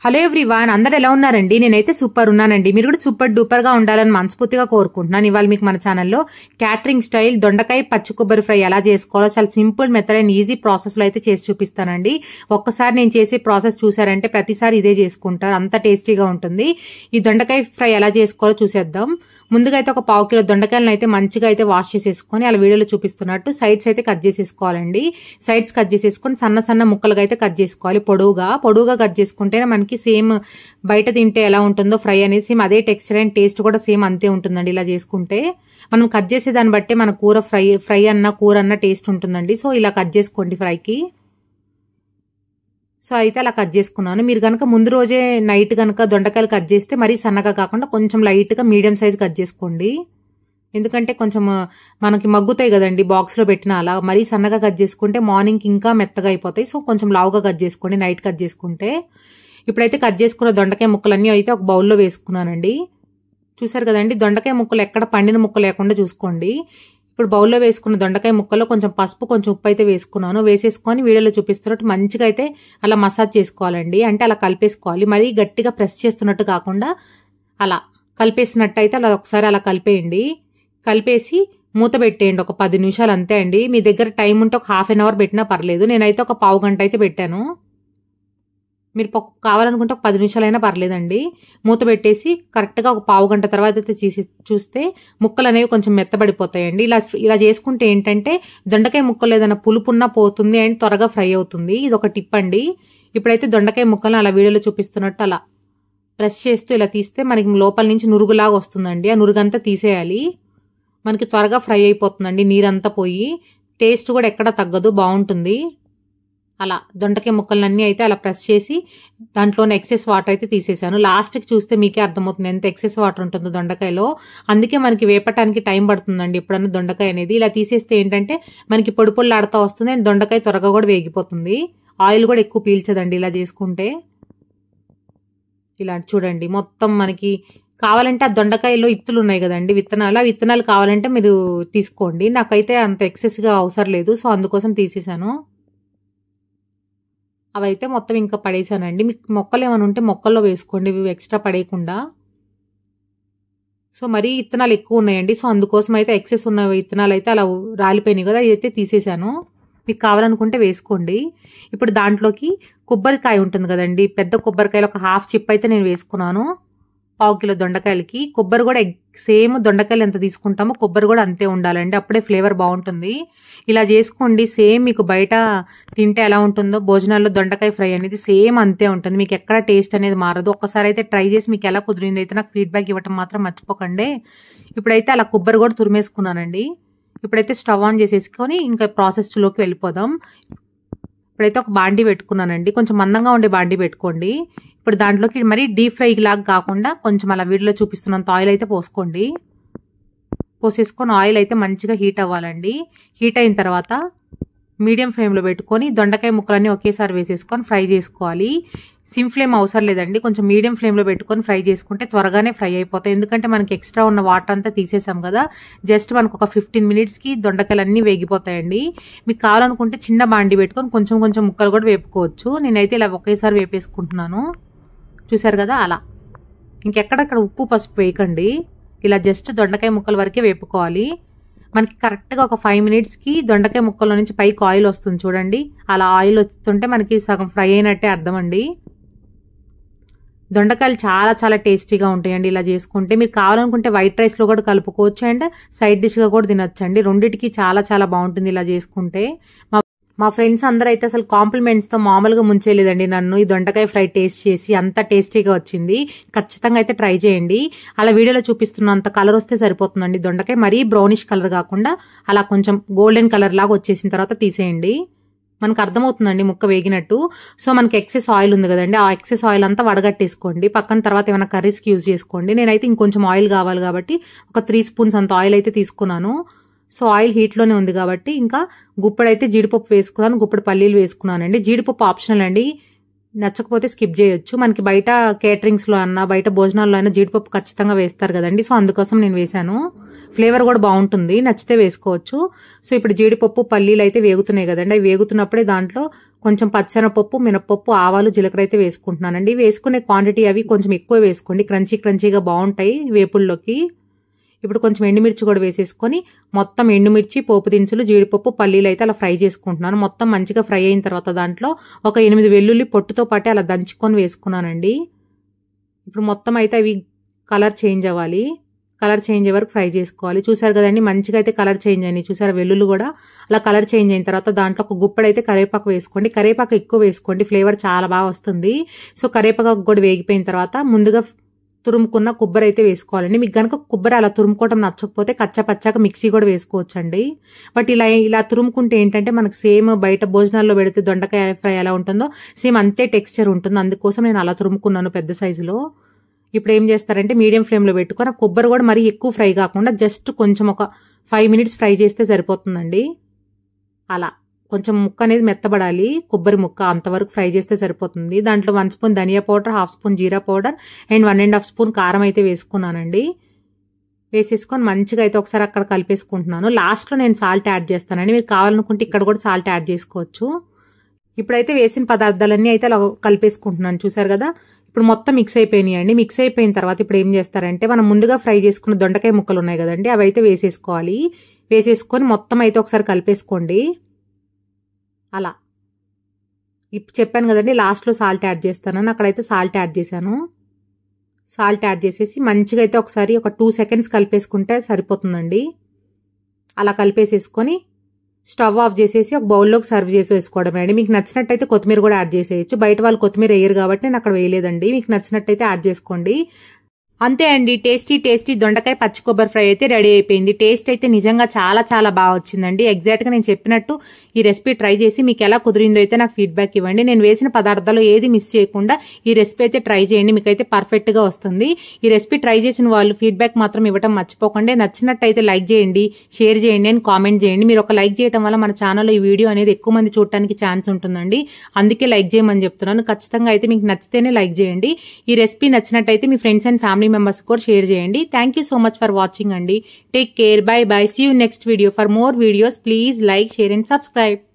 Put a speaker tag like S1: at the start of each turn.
S1: Hello everyone, అందరు ఎలా ఉన్నారండి? నేనైతే సూపర్ ఉన్నానండి. మీరు కూడా సూపర్ డూపర్ గా ఉండాలని మనస్ఫూర్తిగా కోరుకుంటున్నాను. ఇవాళ మీకు మన ఛానల్లో క్యాటరింగ్ స్టైల్ దొండకాయ పచ్చి కొబ్బరి ఫ్రై ఎలా చేసుకోవాలో చాలా simple method and easy process లో అయితే చేసి చూపిస్తానండి. ఒక్కసారి నేను చేసే ప్రాసెస్ చూసారంటే ప్రతిసారి ఇదే చేసుకుంటారు, అంత టేస్టీగా ఉంటుంది. ఈ దొండకాయ ఫ్రై ఎలా చేసుకోవాలో చూసేద్దాం. ముందుగా అయితే ఒక 1/2 కిలో దొండకాయలను అయితే మంచిగా అయితే వాష్ చేసేసుకొని అలా వీడియోలో చూపిస్తున్నట్టు సైడ్స్ అయితే కట్ చేసేసుకోవాలండి. సైడ్స్ కట్ చేసేసుకొని సన్న సన్న ముక్కలుగా అయితే కట్ చేసుకోవాలి. పొడవుగా కట్ చేసుకుంటేనే మనకి సేమ్ బయట తింటే ఎలా ఉంటుందో ఫ్రై అనేది సేమ్ అదే టెక్స్చర్ అండ్ టేస్ట్ కూడా సేమ్ అంతే ఉంటుందండి. ఇలా చేసుకుంటే మనం కట్ చేసే దాన్ని బట్టే మన కూర ఫ్రై అన్న టేస్ట్ ఉంటుందండి. సో ఇలా కట్ చేసుకోండి ఫ్రైకి. సో అయితే అలా కట్ చేసుకున్నాను. మీరు కనుక ముందు రోజే నైట్ కనుక దొండకాయలు కట్ చేస్తే మరీ సన్నగా కాకుండా కొంచెం లైట్గా మీడియం సైజ్ కట్ చేసుకోండి. ఎందుకంటే కొంచెం మనకి మగ్గుతాయి కదండి బాక్స్లో పెట్టిన, అలా మరీ సన్నగా కట్ చేసుకుంటే మార్నింగ్కి ఇంకా మెత్తగా అయిపోతాయి. సో కొంచెం లావుగా కట్ చేసుకోండి నైట్ కట్ చేసుకుంటే. ఇప్పుడైతే కట్ చేసుకున్న దొండకాయ ముక్కలన్నీ అయితే ఒక బౌల్లో వేసుకున్నానండి. చూసారు కదండి, దొండకాయ ముక్కలు ఎక్కడ పండిన ముక్క లేకుండా చూసుకోండి. ఇప్పుడు బౌల్లో వేసుకున్న దొండకాయ ముక్కల్లో కొంచెం పసుపు కొంచెం ఉప్పు అయితే వేసుకున్నాను. వేసేసుకొని వీడియోలో చూపిస్తున్నట్టు మంచిగా అయితే అలా మసాజ్ చేసుకోవాలండి. అంటే అలా కలిపేసుకోవాలి, మరీ గట్టిగా ప్రెస్ చేస్తున్నట్టు కాకుండా అలా కలిపేసినట్టు అయితే అలా ఒకసారి అలా కలిపేయండి. కలిపేసి మూత పెట్టేయండి ఒక 10 నిమిషాలు అంతే అండి. మీ దగ్గర టైం ఉంటే ఒక ½ గంట పెట్టినా పర్లేదు. నేనైతే ఒక పావు గంట అయితే పెట్టాను. మీరు కావాలనుకుంటే ఒక 10 నిమిషాలైనా పర్లేదండి. మూత పెట్టేసి కరెక్ట్గా ఒక పావు గంట తర్వాత అయితే చూస్తే ముక్కలు అనేవి కొంచెం మెత్తబడిపోతాయండి. ఇలా చేసుకుంటే ఏంటంటే దొండకాయ ముక్కలు ఏదైనా పులుపున్నా పోతుంది అండ్ త్వరగా ఫ్రై అవుతుంది. ఇది ఒక టిప్ అండి. ఇప్పుడైతే దొండకాయ ముక్కలను అలా వీడియోలో చూపిస్తున్నట్టు అలా ప్రెస్ చేస్తూ ఇలా తీస్తే మనకి లోపల నుంచి నురుగులాగా వస్తుందండి. ఆ నురుగంతా తీసేయాలి. మనకి త్వరగా ఫ్రై అయిపోతుందండి, నీరంతా పోయి. టేస్ట్ కూడా ఎక్కడ తగ్గదు, బాగుంటుంది. అలా దొండకాయ ముక్కలన్నీ అయితే అలా ప్రెస్ చేసి దాంట్లోనే ఎక్సెస్ వాటర్ అయితే తీసేసాను. లాస్ట్కి చూస్తే మీకే అర్థమవుతుంది ఎంత ఎక్సెస్ వాటర్ ఉంటుందో దొండకాయలో. అందుకే మనకి వేపటానికి టైం పడుతుందండి ఎప్పుడన్నా దొండకాయ అనేది. ఇలా తీసేస్తే ఏంటంటే మనకి పొడి పొడిలాడుతూ వస్తుంది అండ్ దొండకాయ త్వరగా కూడా వేగిపోతుంది. ఆయిల్ కూడా ఎక్కువ పీల్చదండి ఇలా చేసుకుంటే. ఇలా చూడండి, మొత్తం మనకి కావాలంటే ఆ దొండకాయలో ఇత్తులు ఉన్నాయి కదండి, విత్తనాలు. ఆ విత్తనాలు కావాలంటే మీరు తీసుకోండి. నాకైతే అంత ఎక్సెస్గా అవసరం లేదు, సో అందుకోసం తీసేసాను. అవైతే మొత్తం ఇంకా పడేసానండి. మీకు మొక్కలు ఏమైనా ఉంటే మొక్కల్లో వేసుకోండి, ఇవి ఎక్స్ట్రా పడేయకుండా. సో మరీ విత్తనాలు ఎక్కువ ఉన్నాయండి, సో అందుకోసం అయితే ఎక్సెస్ ఉన్న విత్తనాలు అయితే అలా రాలిపోయినాయి కదా, ఇదైతే తీసేసాను. మీకు కావాలనుకుంటే వేసుకోండి. ఇప్పుడు దాంట్లోకి కొబ్బరికాయ ఉంటుంది కదండి, పెద్ద కొబ్బరికాయలు ఒక ½ చిప్ అయితే నేను వేసుకున్నాను 1/2 కిలో దొండకాయలకి. కొబ్బరి కూడా సేమ్ దొండకాయలు ఎంత తీసుకుంటామో కొబ్బరి కూడా అంతే ఉండాలండి, అప్పుడే ఫ్లేవర్ బాగుంటుంది. ఇలా చేసుకోండి. సేమ్ మీకు బయట తింటే ఎలా ఉంటుందో భోజనాల్లో దొండకాయ ఫ్రై అనేది సేమ్ అంతే ఉంటుంది. మీకు ఎక్కడ టేస్ట్ అనేది మారదు. ఒక్కసారి అయితే ట్రై చేసి మీకు ఎలా కుదిరింది అయితే నాకు ఫీడ్బ్యాక్ ఇవ్వటం మాత్రం మర్చిపోకండి. ఇప్పుడైతే అలా కొబ్బరి కూడా తురిమేసుకున్నానండి. ఇప్పుడైతే స్టవ్ ఆన్ చేసేసుకొని ఇంకా ప్రాసెస్లోకి వెళ్ళిపోదాం. ఇప్పుడైతే ఒక బాండీ పెట్టుకున్నానండి. కొంచెం మందంగా ఉండే బాండీ పెట్టుకోండి. ఇప్పుడు దాంట్లోకి మరి డీప్ ఫ్రై లాగా కాకుండా కొంచెం అలా వీడియోలో చూపిస్తున్నంత ఆయిల్ అయితే పోసేసుకొని ఆయిల్ అయితే మంచిగా హీట్ అవ్వాలండి. హీట్ అయిన తర్వాత మీడియం ఫ్లేమ్లో పెట్టుకొని దొండకాయ ముక్కలన్నీ ఒకేసారి వేసేసుకొని ఫ్రై చేసుకోవాలి. సిమ్ ఫ్లేమ్ అవసరం లేదండి, కొంచెం మీడియం ఫ్లేమ్లో పెట్టుకొని ఫ్రై చేసుకుంటే త్వరగానే ఫ్రై అయిపోతాయి. ఎందుకంటే మనకి ఎక్స్ట్రా ఉన్న వాటర్ అంతా తీసేసాం కదా, జస్ట్ మనకు ఒక 15 మినిట్స్కి దొండకాయలు అన్నీ వేగిపోతాయండి. మీకు కావాలనుకుంటే చిన్న బాండి పెట్టుకొని కొంచెం కొంచెం ముక్కలు కూడా వేపుకోవచ్చు. నేనైతే ఇలా ఒకేసారి వేపేసుకుంటున్నాను. చూసారు కదా, అలా ఇంకెక్కడక్కడ ఉప్పు పసుపు వేయకండి. ఇలా జస్ట్ దొండకాయ ముక్కల వరకే వేపుకోవాలి. మనకి కరెక్ట్గా ఒక 5 మినిట్స్కి దొండకాయ ముక్కల్లో నుంచి పైకి ఆయిల్ వస్తుంది చూడండి. అలా ఆయిల్ వస్తుంటే మనకి సగం ఫ్రై అయినట్టే అర్థం అండి. దొండకాయలు చాలా చాలా టేస్టీగా ఉంటాయండి ఇలా చేసుకుంటే. మీరు కావాలనుకుంటే వైట్ రైస్లో కూడా కలుపుకోవచ్చు అండ్ సైడ్ డిష్గా కూడా తినొచ్చండి. రెండింటికి చాలా చాలా బాగుంటుంది ఇలా చేసుకుంటే. మా ఫ్రెండ్స్ అందరూ అయితే అసలు కాంప్లిమెంట్స్తో మామూలుగా ముంచేయలేదండి నన్ను. ఈ దొండకాయ ఫ్రై టేస్ట్ చేసి అంత టేస్టీగా వచ్చింది. ఖచ్చితంగా అయితే ట్రై చేయండి. అలా వీడియోలో చూపిస్తున్నంత కలర్ వస్తే సరిపోతుందండి దొండకాయ. మరీ బ్రౌనిష్ కలర్ కాకుండా అలా కొంచెం గోల్డెన్ కలర్ లాగా వచ్చేసిన తర్వాత తీసేయండి. మనకు అర్థమవుతుందండి ముక్క వేగినట్టు. సో మనకి ఎక్సెస్ ఆయిల్ ఉంది కదండి, ఆ ఎక్సెస్ ఆయిల్ అంతా వడగట్టేసుకోండి. పక్కన తర్వాత ఏమైనా కర్రీస్కి యూజ్ చేసుకోండి. నేనైతే ఇంకొంచెం ఆయిల్ కావాలి కాబట్టి ఒక 3 స్పూన్స్ అంత ఆయిల్ అయితే తీసుకున్నాను. సో ఆయిల్ హీట్లోనే ఉంది కాబట్టి ఇంకా గుప్పెడైతే జీడిపప్పు వేసుకున్నాను, గుప్పెడు పల్లీలు వేసుకున్నానండి. జీడిపప్పు ఆప్షనల్ అండి, నచ్చకపోతే స్కిప్ చేయొచ్చు. మనకి బయట కేటరింగ్స్లో అన్నా బయట భోజనాల్లో అయినా జీడిపప్పు ఖచ్చితంగా వేస్తారు కదండి, సో అందుకోసం నేను వేశాను. ఫ్లేవర్ కూడా బాగుంటుంది, నచ్చితే వేసుకోవచ్చు. సో ఇప్పుడు జీడిపప్పు పల్లీలు అయితే వేగుతున్నాయి కదండి, అవి వేగుతున్నప్పుడే దాంట్లో కొంచెం పచ్చెనపప్పు, మినపప్పు, ఆవాలు, జీలకర్ర అయితే వేసుకుంటున్నానండి. వేసుకునే క్వాంటిటీ అవి కొంచెం ఎక్కువ వేసుకోండి, క్రంచీగా బాగుంటాయి వేపుల్లోకి. ఇప్పుడు కొంచెం ఎండుమిర్చి కూడా వేసేసుకొని మొత్తం ఎండుమిర్చి, పోపు దినుసులు, జీడిపప్పు, పల్లీలు అయితే అలా ఫ్రై చేసుకుంటున్నాను. మొత్తం మంచిగా ఫ్రై అయిన తర్వాత దాంట్లో ఒక 8 వెల్లుల్లి పొట్టుతో పాటే అలా దంచుకొని వేసుకున్నానండి. ఇప్పుడు మొత్తం అయితే అవి కలర్ చేంజ్ అవ్వాలి. కలర్ చేంజ్ అయ్యే వరకు ఫ్రై చేసుకోవాలి. చూసారు కదండి, మంచిగా అయితే కలర్ చేంజ్ అయినాయి. చూసారా వెల్లుల్లి కూడా అలా కలర్ చేంజ్ అయిన తర్వాత దాంట్లో ఒక గుప్పడైతే కరివేపాకు వేసుకోండి. కరివేపాకు ఎక్కువ వేసుకోండి, ఫ్లేవర్ చాలా బాగా వస్తుంది. సో కరివేపాకు కూడా వేగిపోయిన తర్వాత ముందుగా తురుముకున్న కొబ్బరి అయితే వేసుకోవాలండి. మీకు కనుక కొబ్బరి అలా తురుముకోవడం నచ్చకపోతే కచ్చపచ్చాక మిక్సీ కూడా వేసుకోవచ్చండి. బట్ ఇలా తురుముకుంటే ఏంటంటే మనకు సేమ్ బయట భోజనాల్లో పెడితే దొండకాయ ఫ్రై ఎలా ఉంటుందో సేమ్ అంతే టెక్స్చర్ ఉంటుంది. అందుకోసం నేను అలా తురుముకున్నాను పెద్ద సైజులో. ఇప్పుడు ఏం చేస్తారంటే మీడియం ఫ్లేమ్లో పెట్టుకొని కొబ్బరి కూడా మరీ ఎక్కువ ఫ్రై కాకుండా జస్ట్ కొంచెం ఒక 5 మినిట్స్ ఫ్రై చేస్తే సరిపోతుందండి. అలా కొంచెం ముక్క అనేది మెత్తబడాలి, కొబ్బరి ముక్క అంతవరకు ఫ్రై చేస్తే సరిపోతుంది. దాంట్లో 1 స్పూన్ ధనియా పౌడర్, 1/2 స్పూన్ జీరా పౌడర్ అండ్ 1.5 స్పూన్ కారం అయితే వేసుకున్నానండి. వేసేసుకొని మంచిగా అయితే ఒకసారి అక్కడ కలిపేసుకుంటున్నాను. లాస్ట్లో నేను సాల్ట్ యాడ్ చేస్తానండి, మీరు కావాలనుకుంటే ఇక్కడ కూడా సాల్ట్ యాడ్ చేసుకోవచ్చు. ఇప్పుడైతే వేసిన పదార్థాలన్నీ అయితే అలా కలిపేసుకుంటున్నాను. చూసారు కదా, ఇప్పుడు మొత్తం మిక్స్ అయిపోయినాయండి. మిక్స్ అయిపోయిన తర్వాత ఇప్పుడు ఏం చేస్తారంటే మనం ముందుగా ఫ్రై చేసుకున్న దొండకాయ ముక్కలు ఉన్నాయి కదండి, అవి అయితే వేసేసుకోవాలి. వేసేసుకొని మొత్తం అయితే ఒకసారి కలిపేసుకోండి. అలా ఇప్పుడు చెప్పాను కదండి లాస్ట్లో సాల్ట్ యాడ్ చేస్తానని, అక్కడైతే సాల్ట్ యాడ్ చేశాను. సాల్ట్ యాడ్ చేసేసి మంచిగా అయితే ఒకసారి ఒక 2 సెకండ్స్ కలిపేసుకుంటే సరిపోతుందండి. అలా కలిపేసేసుకొని స్టవ్ ఆఫ్ చేసేసి ఒక బౌల్లోకి సర్వ్ చేసి వేసుకోవడమే అండి. మీకు నచ్చినట్టయితే కొత్తిమీర కూడా యాడ్ చేసేయచ్చు. బయట వాళ్ళు కొత్తిమీర వేయరు కాబట్టి నేను అక్కడ వేయలేదండి. మీకు నచ్చినట్టయితే యాడ్ చేసుకోండి. అంతే అండి, టేస్టీ దొండకాయ పచ్చి కొబ్బరి ఫ్రై అయితే రెడీ అయిపోయింది. టేస్ట్ అయితే నిజంగా చాలా బాగా వచ్చిందండి. ఎగ్జాక్ట్గా నేను చెప్పినట్టు ఈ రెసిపీ ట్రై చేసి మీకు ఎలా కుదిరిందో అయితే నాకు ఫీడ్బ్యాక్ ఇవ్వండి. నేను వేసిన పదార్థాలు ఏది మిస్ చేయకుండా ఈ రెసిపీ అయితే ట్రై చేయండి, మీకైతే పర్ఫెక్ట్గా వస్తుంది. ఈ రెసిపీ ట్రై చేసిన వాళ్ళు ఫీడ్బ్యాక్ మాత్రం ఇవ్వడం మర్చిపోకండి. నచ్చినట్టయితే లైక్ చేయండి, షేర్ చేయండి అండ్ కామెంట్ చేయండి. మీరు ఒక లైక్ చేయడం వల్ల మన ఛానల్లో ఈ వీడియో అనేది ఎక్కువ మంది చూడటానికి ఛాన్స్ ఉంటుందండి. అందుకే లైక్ చేయమని చెప్తున్నాను. ఖచ్చితంగా అయితే మీకు నచ్చితేనే లైక్ చేయండి. ఈ రెసిపీ నచ్చినట్టయితే మీ ఫ్రెండ్స్ అండ్ ఫ్యామిలీ members కూడా షేర్ చేయండి. Thank you so much for watching అండి. Take care, bye bye, see you next video. For more videos please like, share and subscribe.